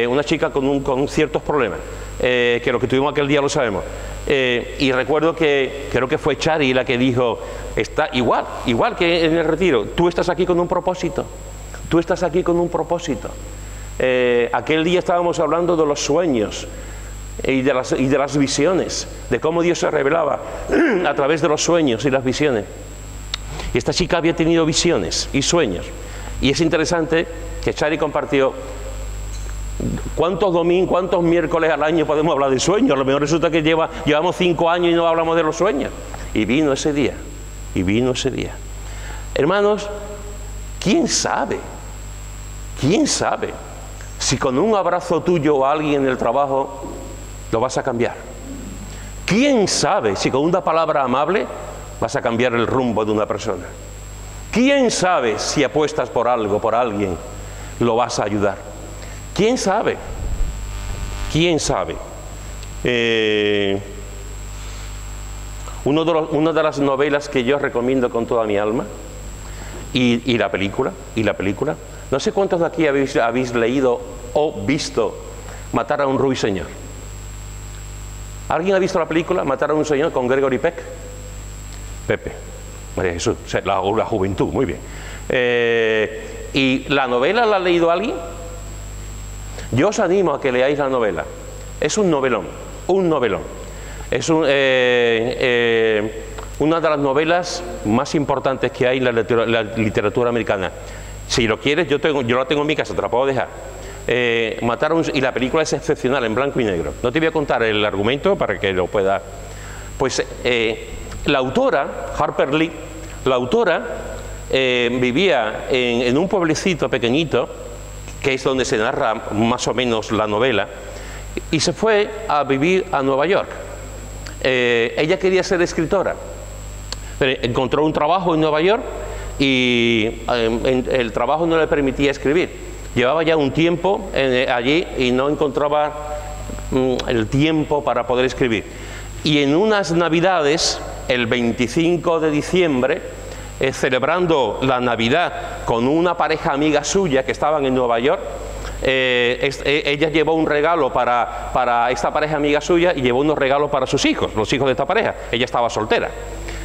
una chica con ciertos problemas, que lo que tuvimos aquel día lo sabemos. Y recuerdo que creo que fue Chari la que dijo, está igual que en el retiro, tú estás aquí con un propósito, tú estás aquí con un propósito. Aquel día estábamos hablando de los sueños, y de las visiones, de cómo Dios se revelaba a través de los sueños y las visiones. Y esta chica había tenido visiones y sueños. Y es interesante que Chari compartió cuántos domingos, cuántos miércoles al año podemos hablar de sueños. A lo mejor resulta que llevamos 5 años y no hablamos de los sueños. Y vino ese día, y vino ese día. Hermanos, ¿quién sabe? ¿Quién sabe si con un abrazo tuyo a alguien en el trabajo lo vas a cambiar? ¿Quién sabe si con una palabra amable vas a cambiar el rumbo de una persona? ¿Quién sabe si apuestas por algo, por alguien, lo vas a ayudar? ¿Quién sabe? ¿Quién sabe? Una de las novelas que yo recomiendo con toda mi alma, y la película, no sé cuántos de aquí habéis leído o visto Matar a un ruiseñor. ¿Alguien ha visto la película Matar a un ruiseñor con Gregory Peck? Pepe, María Jesús, la juventud, muy bien. ¿Y la novela la ha leído alguien? Yo os animo a que leáis la novela. Es un novelón, un novelón. Es una de las novelas más importantes que hay en la literatura americana. Si lo quieres, yo la tengo en mi casa, te la puedo dejar. Y la película es excepcional, en blanco y negro. No te voy a contar el argumento para que lo pueda. Pues la autora, Harper Lee, la autora vivía en un pueblecito pequeñito, que es donde se narra más o menos la novela, y se fue a vivir a Nueva York. Ella quería ser escritora, pero encontró un trabajo en Nueva York y el trabajo no le permitía escribir. Llevaba ya un tiempo allí y no encontraba el tiempo para poder escribir. Y en unas navidades, el 25 de diciembre, celebrando la Navidad con una pareja amiga suya que estaban en Nueva York, ella llevó un regalo para esta pareja amiga suya y llevó unos regalos para sus hijos, los hijos de esta pareja. Ella estaba soltera.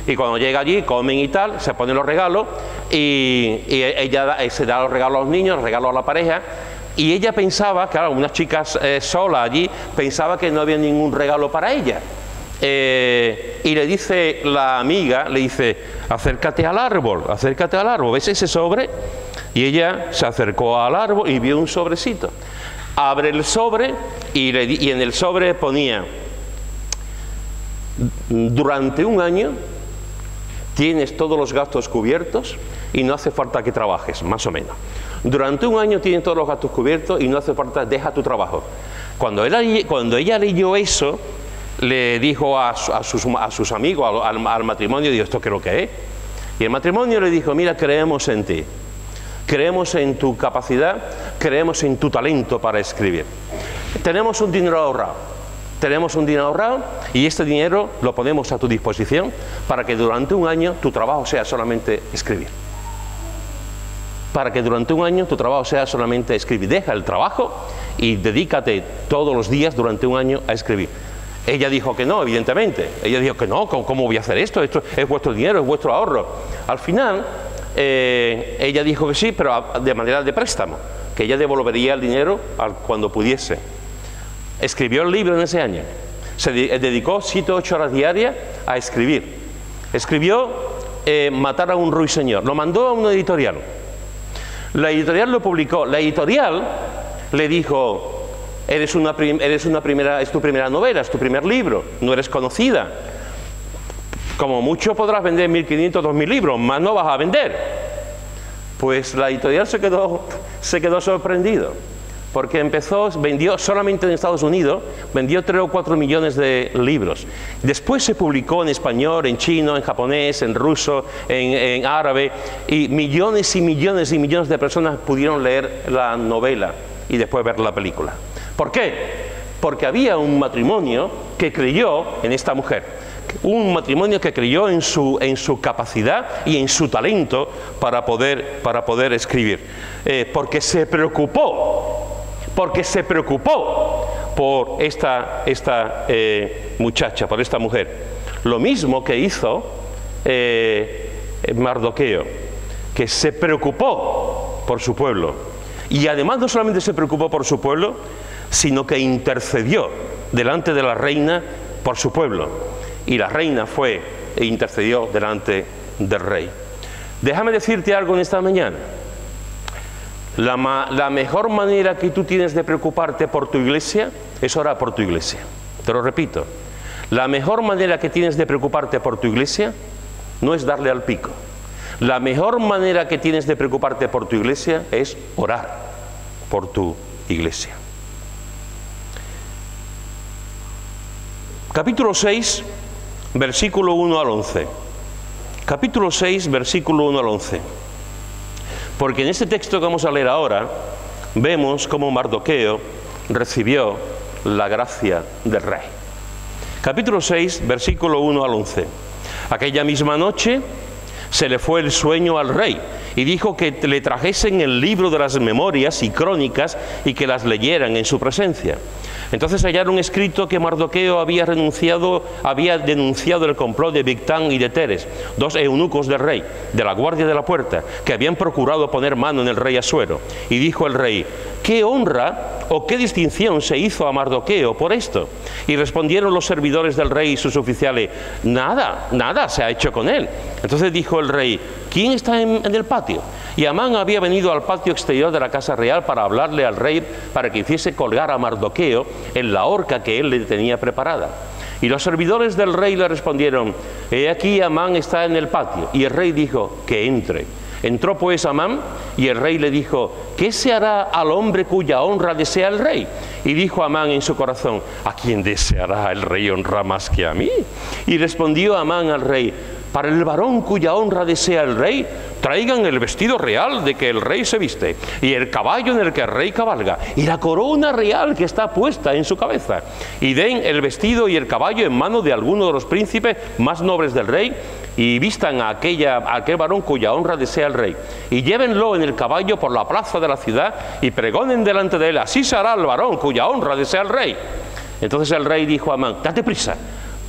Y cuando llega allí, comen y tal, se ponen los regalos y ella se da los regalos a los niños, los regalos a la pareja. Y ella pensaba, claro, unas chicas sola allí, pensaba que no había ningún regalo para ella. Y le dice la amiga, le dice, acércate al árbol, ¿ves ese sobre? Y ella se acercó al árbol y vio un sobrecito. Abre el sobre y en el sobre ponía: durante un año tienes todos los gastos cubiertos y no hace falta que trabajes, más o menos. Durante un año tienes todos los gastos cubiertos y no hace falta, deja tu trabajo. Cuando ella leyó eso, le dijo a sus amigos, al matrimonio, dijo, ¿esto qué es lo que es? Y el matrimonio le dijo, mira, creemos en ti, creemos en tu capacidad, creemos en tu talento para escribir. Tenemos un dinero ahorrado y este dinero lo ponemos a tu disposición para que durante un año tu trabajo sea solamente escribir. Deja el trabajo y dedícate todos los días durante un año a escribir. Ella dijo que no, evidentemente. Ella dijo que no, ¿cómo voy a hacer esto? Esto es vuestro dinero, es vuestro ahorro. Al final, ella dijo que sí, pero de manera de préstamo, que ella devolvería el dinero cuando pudiese. Escribió el libro en ese año. Se dedicó 7 o 8 horas diarias a escribir. Escribió Matar a un ruiseñor. Lo mandó a una editorial. La editorial lo publicó. La editorial le dijo, es tu primera novela, es tu primer libro, no eres conocida. Como mucho podrás vender 1.500, 2.000 libros, más no vas a vender. Pues la editorial se quedó sorprendido, porque vendió solamente en Estados Unidos, vendió 3 o 4 millones de libros. Después se publicó en español, en chino, en japonés, en ruso, en árabe, y millones y millones y millones de personas pudieron leer la novela y después ver la película. ¿Por qué? Porque había un matrimonio que creyó en esta mujer, un matrimonio que creyó en su capacidad y en su talento para poder escribir, porque se preocupó por esta muchacha, por esta mujer. Lo mismo que hizo Mardoqueo, que se preocupó por su pueblo. Y además no solamente se preocupó por su pueblo, sino que intercedió delante de la reina por su pueblo. Y la reina fue e intercedió delante del rey. Déjame decirte algo en esta mañana. La mejor manera que tú tienes de preocuparte por tu iglesia es orar por tu iglesia. Te lo repito. La mejor manera que tienes de preocuparte por tu iglesia no es darle al pico. La mejor manera que tienes de preocuparte por tu iglesia es orar por tu iglesia. Capítulo 6, versículo 1 al 11. Capítulo 6, versículo 1 al 11. Porque en este texto que vamos a leer ahora, vemos cómo Mardoqueo recibió la gracia del rey. Capítulo 6, versículo 1 al 11. Aquella misma noche se le fue el sueño al rey y dijo que le trajesen el libro de las memorias y crónicas y que las leyeran en su presencia. Entonces hallaron escrito que Mardoqueo había denunciado el complot de Bigtán y de Teres, dos eunucos del rey, de la guardia de la puerta, que habían procurado poner mano en el rey Asuero. Y dijo el rey: ¿qué honra o qué distinción se hizo a Mardoqueo por esto? Y respondieron los servidores del rey y sus oficiales: nada se ha hecho con él. Entonces dijo el rey: ¿quién está en el patio? Y Amán había venido al patio exterior de la casa real para hablarle al rey para que hiciese colgar a Mardoqueo en la horca que él le tenía preparada. Y los servidores del rey le respondieron: he aquí Amán está en el patio. Y el rey dijo: que entre. Entró pues Amán, y el rey le dijo: ¿qué se hará al hombre cuya honra desea el rey? Y dijo Amán en su corazón: ¿a quién deseará el rey honra más que a mí? Y respondió Amán al rey: para el varón cuya honra desea el rey, traigan el vestido real de que el rey se viste, y el caballo en el que el rey cabalga, y la corona real que está puesta en su cabeza, y den el vestido y el caballo en mano de alguno de los príncipes más nobles del rey, y vistan a aquel varón cuya honra desea el rey, y llévenlo en el caballo por la plaza de la ciudad, y pregonen delante de él: así se hará el varón cuya honra desea el rey. Entonces el rey dijo a Amán: date prisa,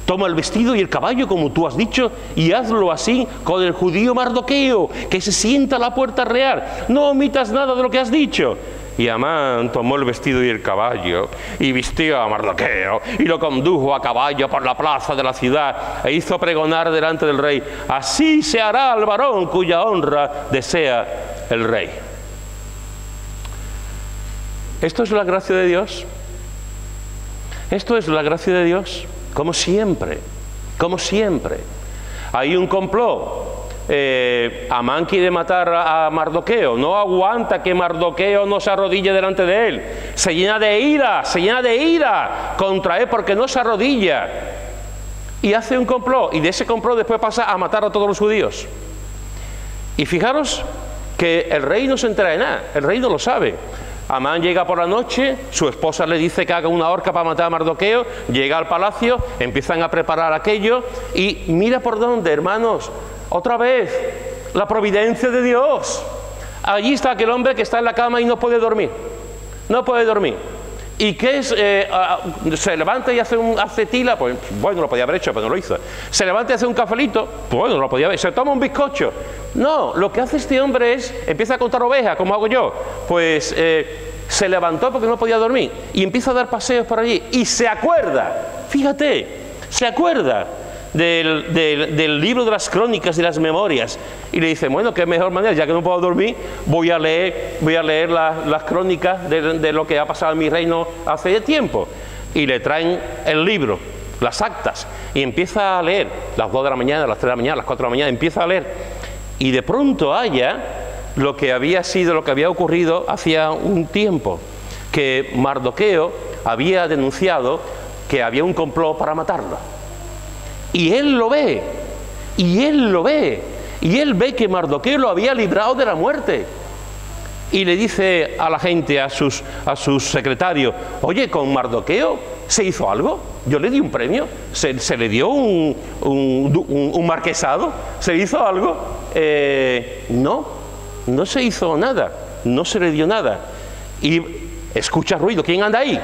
toma el vestido y el caballo como tú has dicho, y hazlo así con el judío Mardoqueo, que se sienta a la puerta real. No omitas nada de lo que has dicho. Y Amán tomó el vestido y el caballo, y vistió a Mardoqueo, y lo condujo a caballo por la plaza de la ciudad, e hizo pregonar delante del rey: así se hará al varón cuya honra desea el rey. ¿Esto es la gracia de Dios? ¿Esto es la gracia de Dios? Como siempre, como siempre. Hay un complot. Amán quiere matar a Mardoqueo, no aguanta que Mardoqueo no se arrodille delante de él, se llena de ira contra él porque no se arrodilla, y hace un complot, y de ese complot después pasa a matar a todos los judíos. Y fijaros que el rey no se entera de nada, el rey no lo sabe. Amán llega por la noche, su esposa le dice que haga una horca para matar a Mardoqueo, llega al palacio, empiezan a preparar aquello, y mira por dónde, hermanos, otra vez, la providencia de Dios. Allí está aquel hombre que está en la cama y no puede dormir, no puede dormir. ¿Y qué es? Se levanta y hace tila, pues bueno, lo podía haber hecho, pero no lo hizo. Se levanta y hace un cafelito, pues bueno, lo podía haber. Se toma un bizcocho. No, lo que hace este hombre es, empieza a contar ovejas, como hago yo. Pues se levantó porque no podía dormir y empieza a dar paseos por allí. Y se acuerda, fíjate, se acuerda del libro de las crónicas y las memorias, y le dice: bueno, qué mejor manera, ya que no puedo dormir, voy a leer las crónicas de lo que ha pasado en mi reino hace tiempo. Y le traen el libro, las actas, y empieza a leer, las 2 de la mañana, las 3 de la mañana, las 4 de la mañana, empieza a leer, y de pronto halla lo que había ocurrido hacía un tiempo, que Mardoqueo había denunciado que había un complot para matarlo. Y él lo ve, y él ve que Mardoqueo lo había librado de la muerte. Y le dice a la gente, a sus secretarios: oye, ¿con Mardoqueo se hizo algo? Yo le di un premio, se le dio un marquesado, ¿se hizo algo? No se hizo nada, no se le dio nada. Y escucha ruido, ¿quién anda ahí?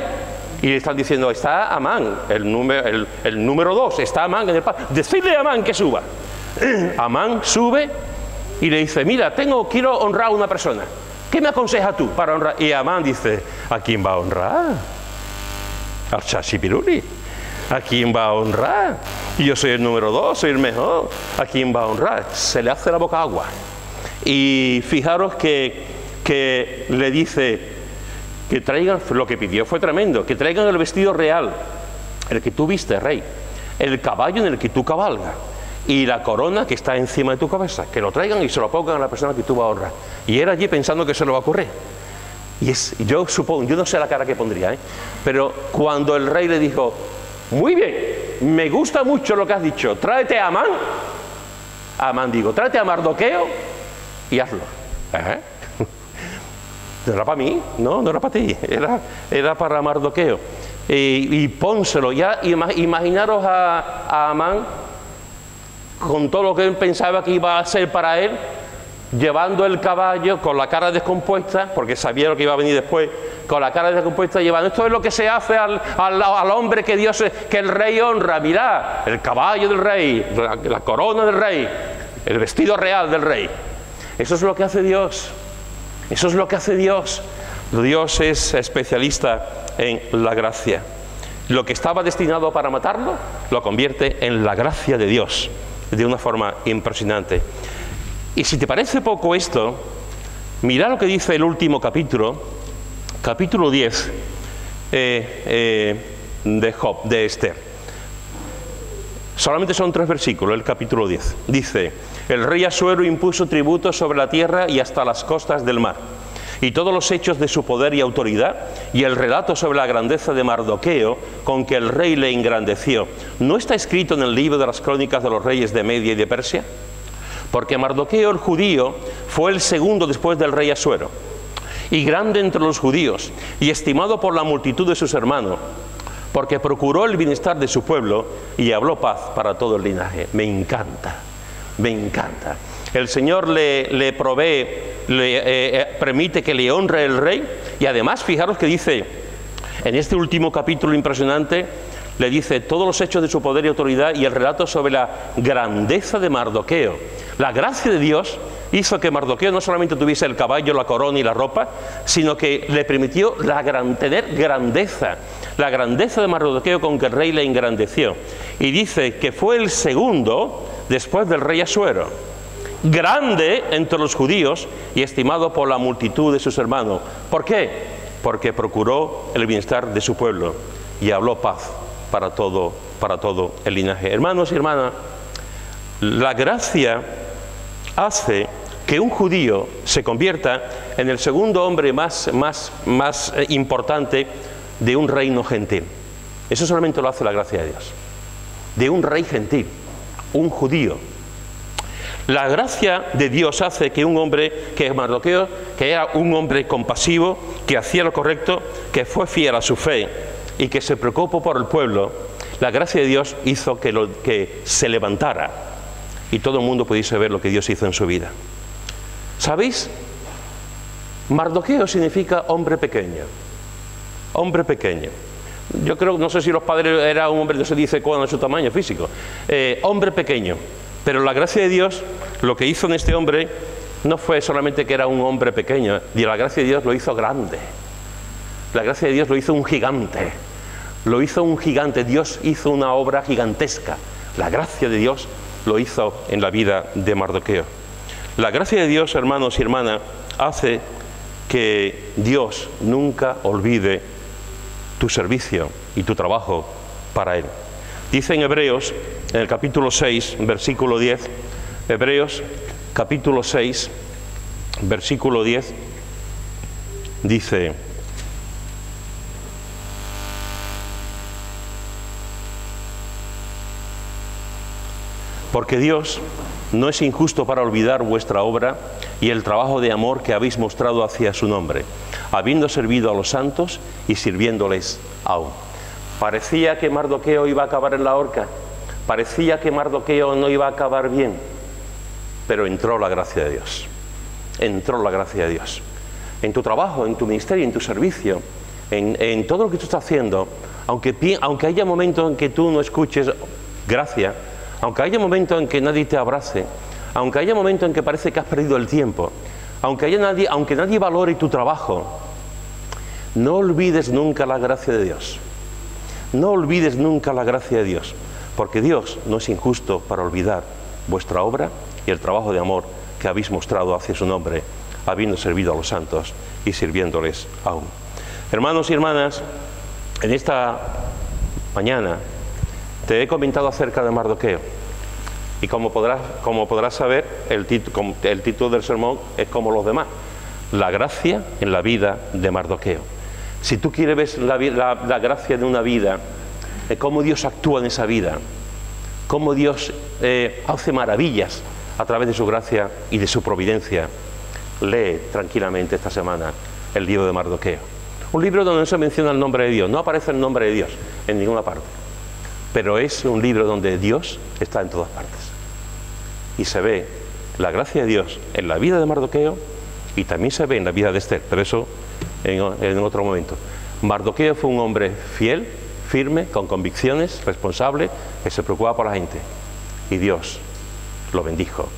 Y le están diciendo: está Amán, el número 2, está Amán en el patio. Decidle a Amán que suba. Amán sube y le dice: mira, quiero honrar a una persona. ¿Qué me aconsejas tú para honrar? Y Amán dice: ¿a quién va a honrar? Al chachipiruli. ¿A quién va a honrar? Yo soy el número 2, soy el mejor. ¿A quién va a honrar? Se le hace la boca agua. Y fijaros que le dice que traigan, lo que pidió fue tremendo, que traigan el vestido real, el que tú viste, rey, el caballo en el que tú cabalgas y la corona que está encima de tu cabeza, que lo traigan y se lo pongan a la persona que tú vas a honrar. Y era allí pensando que se lo va a ocurrir. Y yo supongo, yo no sé la cara que pondría, pero cuando el rey le dijo, muy bien, me gusta mucho lo que has dicho, tráete a Amán. Amán digo, tráete a Mardoqueo y hazlo. No era para mí, no era para ti, era para Mardoqueo. Y pónselo, ya imaginaros a Amán con todo lo que él pensaba que iba a hacer para él, llevando el caballo con la cara descompuesta, porque sabía lo que iba a venir después, con la cara descompuesta llevando. Esto es lo que se hace al hombre que que el rey honra. Mirad, el caballo del rey, la corona del rey, el vestido real del rey. Eso es lo que hace Dios. Eso es lo que hace Dios. Dios es especialista en la gracia. Lo que estaba destinado para matarlo, lo convierte en la gracia de Dios, de una forma impresionante. Y si te parece poco esto, mira lo que dice el último capítulo, capítulo 10 de Esther. Solamente son 3 versículos, el capítulo 10. Dice, el rey Asuero impuso tributos sobre la tierra y hasta las costas del mar, y todos los hechos de su poder y autoridad, y el relato sobre la grandeza de Mardoqueo, con que el rey le engrandeció, ¿no está escrito en el libro de las crónicas de los reyes de Media y de Persia? Porque Mardoqueo el judío fue el segundo después del rey Asuero, y grande entre los judíos, y estimado por la multitud de sus hermanos, porque procuró el bienestar de su pueblo y habló paz para todo el linaje. Me encanta, me encanta. El Señor le provee, permite que le honre el rey, y además fijaros que dice, en este último capítulo impresionante, le dice todos los hechos de su poder y autoridad y el relato sobre la grandeza de Mardoqueo. La gracia de Dios hizo que Mardoqueo no solamente tuviese el caballo, la corona y la ropa, sino que le permitió tener grandeza. La grandeza de Mardoqueo con que el rey le engrandeció. Y dice que fue el segundo después del rey Asuero, grande entre los judíos y estimado por la multitud de sus hermanos. ¿Por qué? Porque procuró el bienestar de su pueblo y habló paz para todo el linaje. Hermanos y hermanas, la gracia hace que un judío se convierta en el segundo hombre más importante de un reino gentil. Eso solamente lo hace la gracia de Dios. De un rey gentil, un judío. La gracia de Dios hace que un hombre, que es Mardoqueo, que era un hombre compasivo, que hacía lo correcto, que fue fiel a su fe y que se preocupó por el pueblo, la gracia de Dios hizo que se levantara y todo el mundo pudiese ver lo que Dios hizo en su vida. ¿Sabéis? Mardoqueo significa hombre pequeño. Hombre pequeño. Yo creo, no sé si los padres era un hombre, no se dice cuál es su tamaño físico. Hombre pequeño. Pero la gracia de Dios, lo que hizo en este hombre, no fue solamente que era un hombre pequeño, y la gracia de Dios lo hizo grande. La gracia de Dios lo hizo un gigante. Lo hizo un gigante. Dios hizo una obra gigantesca. La gracia de Dios lo hizo en la vida de Mardoqueo. La gracia de Dios, hermanos y hermanas, hace que Dios nunca olvide tu servicio y tu trabajo para Él. Dice en Hebreos, en el capítulo 6, versículo 10, Hebreos capítulo 6, versículo 10, dice: porque Dios no es injusto para olvidar vuestra obra y el trabajo de amor que habéis mostrado hacia su nombre, habiendo servido a los santos y sirviéndoles aún. Parecía que Mardoqueo iba a acabar en la horca, parecía que Mardoqueo no iba a acabar bien, pero entró la gracia de Dios. Entró la gracia de Dios. En tu trabajo, en tu ministerio, en tu servicio, en todo lo que tú estás haciendo, aunque haya momentos en que tú no escuches gracia, aunque haya momentos en que nadie te abrace, aunque haya momentos en que parece que has perdido el tiempo, aunque nadie valore tu trabajo, no olvides nunca la gracia de Dios. No olvides nunca la gracia de Dios, porque Dios no es injusto para olvidar vuestra obra y el trabajo de amor que habéis mostrado hacia su nombre, habiendo servido a los santos y sirviéndoles aún. Hermanos y hermanas, en esta mañana te he comentado acerca de Mardoqueo, y como podrás saber, el título del sermón es como los demás: la gracia en la vida de Mardoqueo. Si tú quieres ver la gracia de una vida, cómo Dios actúa en esa vida, cómo Dios hace maravillas a través de su gracia y de su providencia, lee tranquilamente esta semana el libro de Mardoqueo. Un libro donde no se menciona el nombre de Dios, no aparece el nombre de Dios en ninguna parte, pero es un libro donde Dios está en todas partes. Y se ve la gracia de Dios en la vida de Mardoqueo y también se ve en la vida de Esther, pero eso en otro momento. Mardoqueo fue un hombre fiel, firme, con convicciones, responsable, que se preocupaba por la gente. Y Dios lo bendijo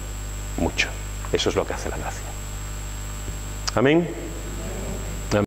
mucho. Eso es lo que hace la gracia. Amén.